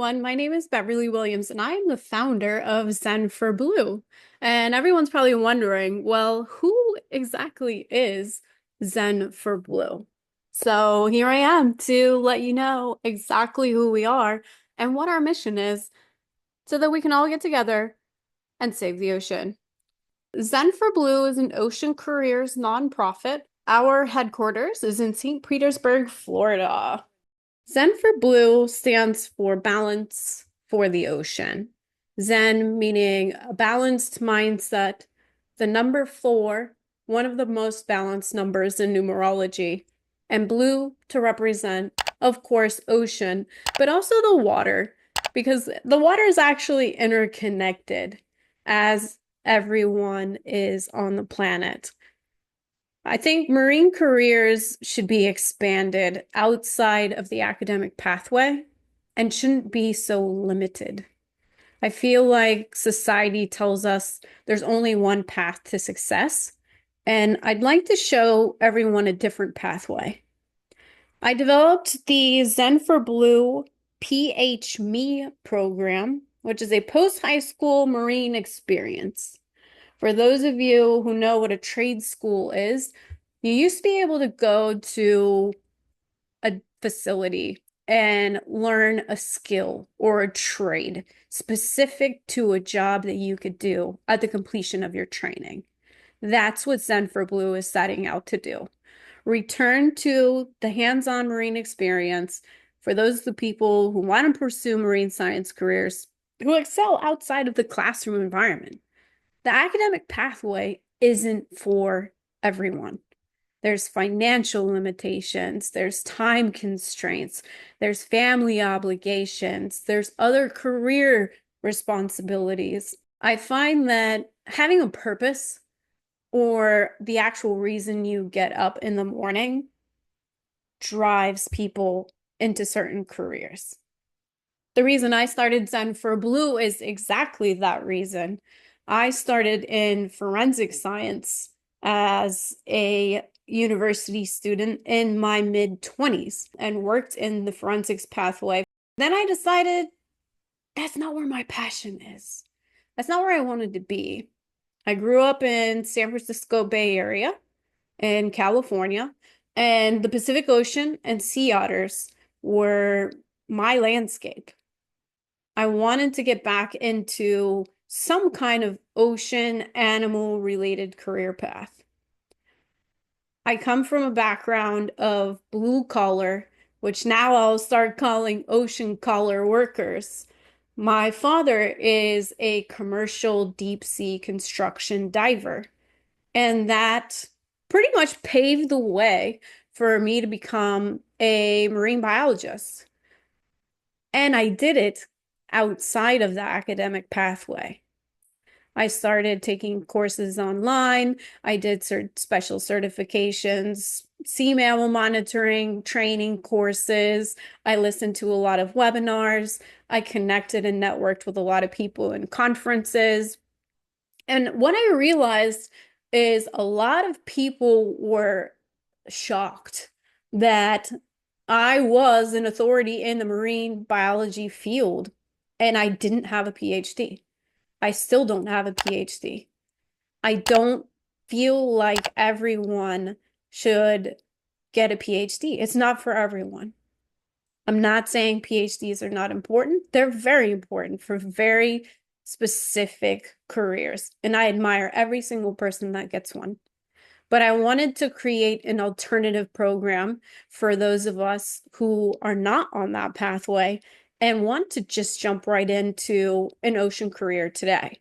everyone. My name is Beverly Williams, and I am the founder of Zen4Blue. And everyone's probably wondering, well, who exactly is Zen4Blue? So here I am to let you know exactly who we are and what our mission is so that we can all get together and save the ocean. Zen4Blue is an ocean careers nonprofit. Our headquarters is in St. Petersburg, Florida. Zen4Blue stands for Balance for the Ocean. Zen meaning a balanced mindset, the number 4, one of the most balanced numbers in numerology, and blue to represent, of course, ocean, but also the water, because the water is actually interconnected as everyone is on the planet. I think marine careers should be expanded outside of the academic pathway and shouldn't be so limited. I feel like society tells us there's only one path to success, and I'd like to show everyone a different pathway. I developed the Zen4Blue PHME Program, which is a post-high school marine experience. For those of you who know what a trade school is, you used to be able to go to a facility and learn a skill or a trade specific to a job that you could do at the completion of your training. That's what Zen4Blue is setting out to do. Return to the hands-on marine experience for those of the people who want to pursue marine science careers who excel outside of the classroom environment. The academic pathway isn't for everyone. There's financial limitations, there's time constraints, there's family obligations, there's other career responsibilities. I find that having a purpose or the actual reason you get up in the morning drives people into certain careers. The reason I started Zen4Blue is exactly that reason. I started in forensic science as a university student in my mid-20s and worked in the forensics pathway. Then I decided that's not where my passion is. That's not where I wanted to be. I grew up in San Francisco Bay Area in California, and the Pacific Ocean and sea otters were my landscape. I wanted to get back into some kind of ocean animal related career path. I come from a background of blue collar, which now I'll start calling ocean collar workers. My father is a commercial deep sea construction diver, and that pretty much paved the way for me to become a marine biologist. And I did it outside of the academic pathway. I started taking courses online. I did special certifications, sea mammal monitoring, training courses. I listened to a lot of webinars. I connected and networked with a lot of people in conferences. And what I realized is a lot of people were shocked that I was an authority in the marine biology field and I didn't have a PhD. I still don't have a PhD. I don't feel like everyone should get a PhD. It's not for everyone. I'm not saying PhDs are not important. They're very important for very specific careers, and I admire every single person that gets one. But I wanted to create an alternative program for those of us who are not on that pathway and want to just jump right into an ocean career today.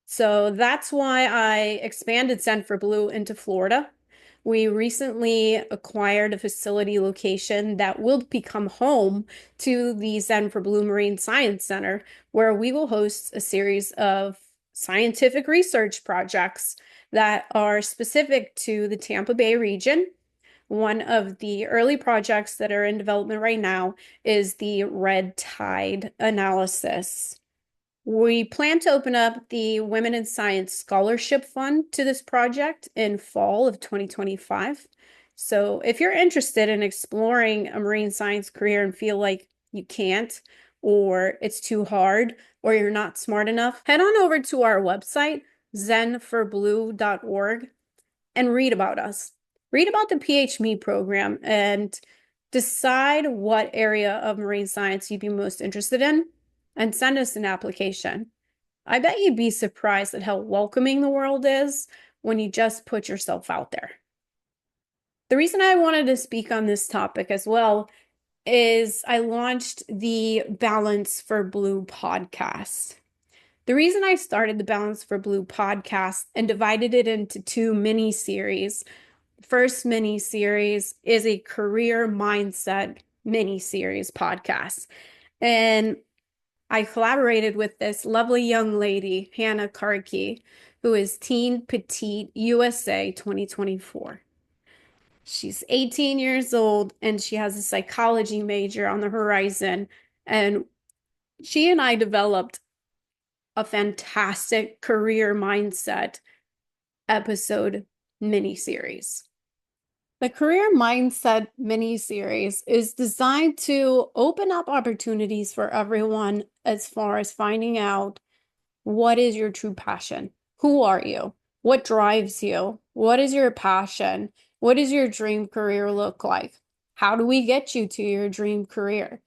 So that's why I expanded Zen4Blue into Florida. We recently acquired a facility location that will become home to the Zen4Blue Marine Science Center, where we will host a series of scientific research projects that are specific to the Tampa Bay region. One of the early projects that are in development right now is the red tide analysis. We plan to open up the Women in Science Scholarship Fund to this project in fall of 2025. So if you're interested in exploring a marine science career and feel like you can't, or it's too hard, or you're not smart enough, head on over to our website, Zen4Blue.org, and read about us. Read about the PHME program and decide what area of marine science you'd be most interested in and send us an application. I bet you'd be surprised at how welcoming the world is when you just put yourself out there. The reason I wanted to speak on this topic as well is I launched the Balance4Blue podcast. The reason I started the Balance4Blue podcast and divided it into two mini series. First mini series is a career mindset mini series podcast. And I collaborated with this lovely young lady, Hannah Karki, who is Teen Petite USA 2024. She's 18 years old and she has a psychology major on the horizon. And she and I developed a fantastic career mindset episode mini-series. The career mindset mini-series is designed to open up opportunities for everyone as far as finding out what is your true passion. Who are you? What drives you? What is your passion? What does your dream career look like? How do we get you to your dream career?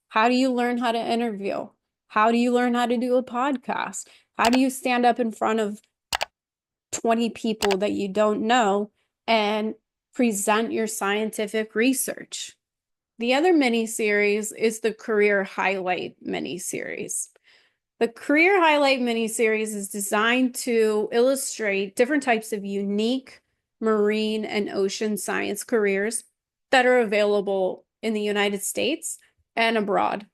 How do you learn how to interview? How do you learn how to do a podcast? How do you stand up in front of 20 people that you don't know and present your scientific research? The other mini-series is the Career Highlight mini-series. The Career Highlight mini-series is designed to illustrate different types of unique marine and ocean science careers that are available in the United States and abroad.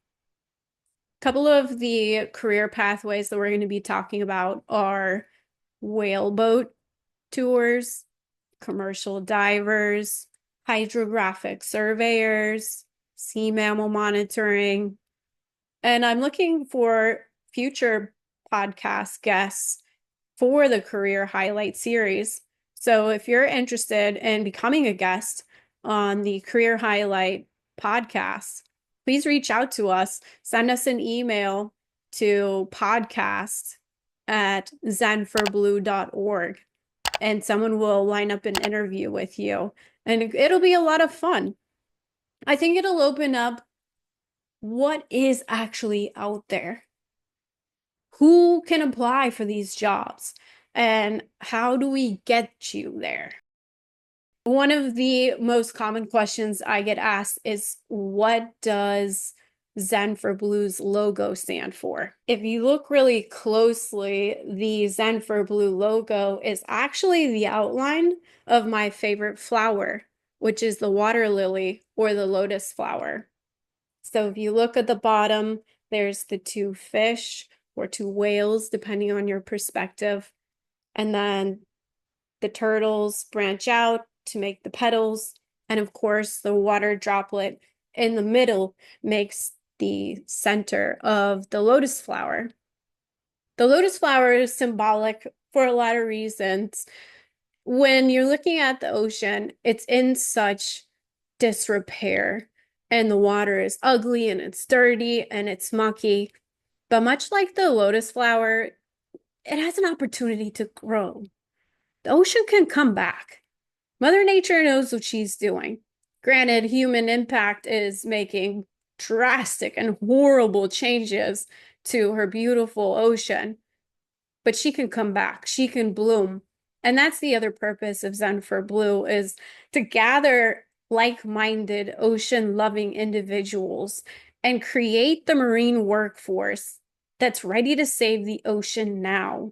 A couple of the career pathways that we're going to be talking about are whaleboat tours, commercial divers, hydrographic surveyors, sea mammal monitoring. And I'm looking for future podcast guests for the Career Highlight series. So if you're interested in becoming a guest on the Career Highlight podcast, please reach out to us. Send us an email to podcast@Zen4Blue.org, and someone will line up an interview with you. And it'll be a lot of fun. I think it'll open up what is actually out there. Who can apply for these jobs? And how do we get you there? One of the most common questions I get asked is, what does Zen4Blue's logo stand for? If you look really closely, the Zen4Blue logo is actually the outline of my favorite flower, which is the water lily or the lotus flower. So if you look at the bottom, there's the two fish or two whales, depending on your perspective. And then the turtles branch out to make the petals. And of course, the water droplet in the middle makes the center of the lotus flower. The lotus flower is symbolic for a lot of reasons. When you're looking at the ocean, it's in such disrepair, and the water is ugly and it's dirty and it's mucky. But much like the lotus flower, it has an opportunity to grow. The ocean can come back. Mother Nature knows what she's doing. Granted, human impact is making drastic and horrible changes to her beautiful ocean, but she can come back. She can bloom. And that's the other purpose of Zen4Blue, is to gather like-minded ocean-loving individuals and create the marine workforce that's ready to save the ocean now.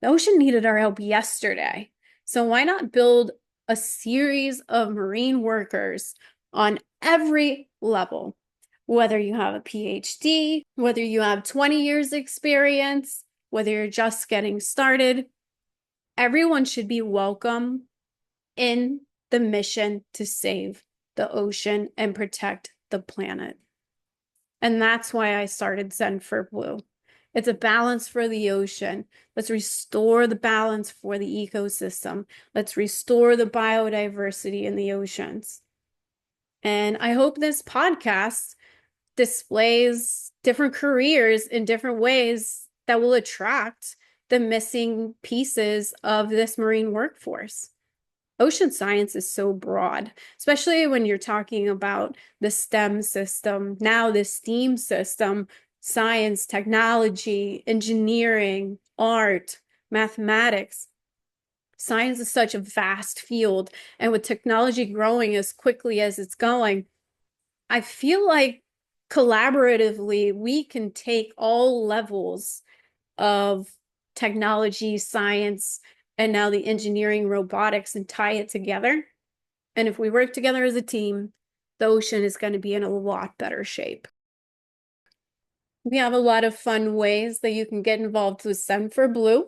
The ocean needed our help yesterday. So why not build a series of marine workers on every level? Whether you have a PhD, whether you have 20 years experience, whether you're just getting started, everyone should be welcome in the mission to save the ocean and protect the planet. And that's why I started Zen4Blue. It's a balance for the ocean. Let's restore the balance for the ecosystem. Let's restore the biodiversity in the oceans. And I hope this podcast displays different careers in different ways that will attract the missing pieces of this marine workforce. Ocean science is so broad, especially when you're talking about the STEM system, now the STEAM system, science, technology, engineering, art, mathematics. Science is such a vast field, and with technology growing as quickly as it's going, I feel like collaboratively we can take all levels of technology, science, and now the engineering, robotics, and tie it together. And if we work together as a team, the ocean is going to be in a lot better shape. We have a lot of fun ways that you can get involved with Zen4Blue.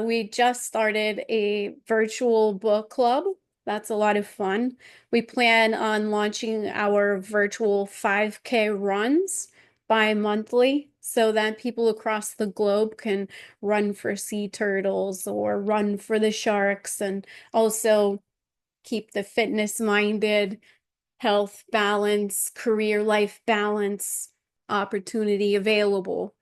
We just started a virtual book club. That's a lot of fun. We plan on launching our virtual 5K runs bi-monthly so that people across the globe can run for sea turtles or run for the sharks, and also keep the fitness-minded, health balance, career life balance opportunity available.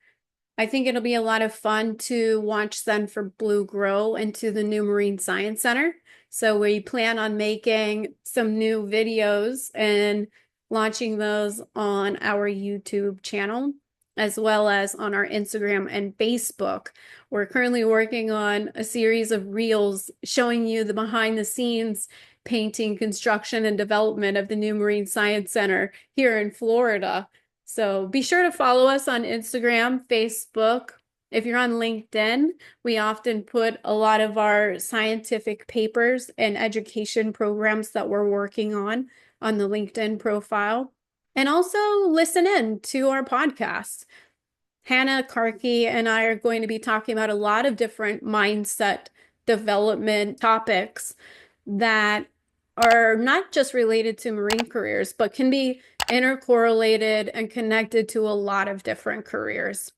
I think it'll be a lot of fun to watch Zen4Blue grow into the new Marine Science Center. So we plan on making some new videos and launching those on our YouTube channel, as well as on our Instagram and Facebook. We're currently working on a series of reels showing you the behind the scenes painting, construction, and development of the new Marine Science Center here in Florida. So be sure to follow us on Instagram, Facebook. If you're on LinkedIn, we often put a lot of our scientific papers and education programs that we're working on the LinkedIn profile. And also listen in to our podcast. Hannah Karki and I are going to be talking about a lot of different mindset development topics that are not just related to marine careers, but can be intercorrelated and connected to a lot of different careers.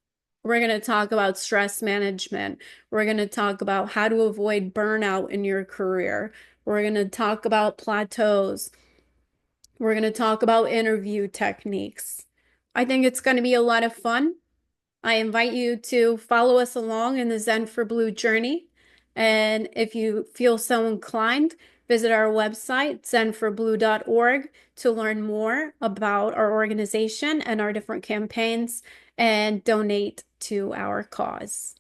We're going to talk about stress management. We're going to talk about how to avoid burnout in your career. We're going to talk about plateaus. We're going to talk about interview techniques. I think it's going to be a lot of fun. I invite you to follow us along in the Zen4Blue journey. And if you feel so inclined, visit our website, zen4blue.org, to learn more about our organization and our different campaigns and donate to our cause.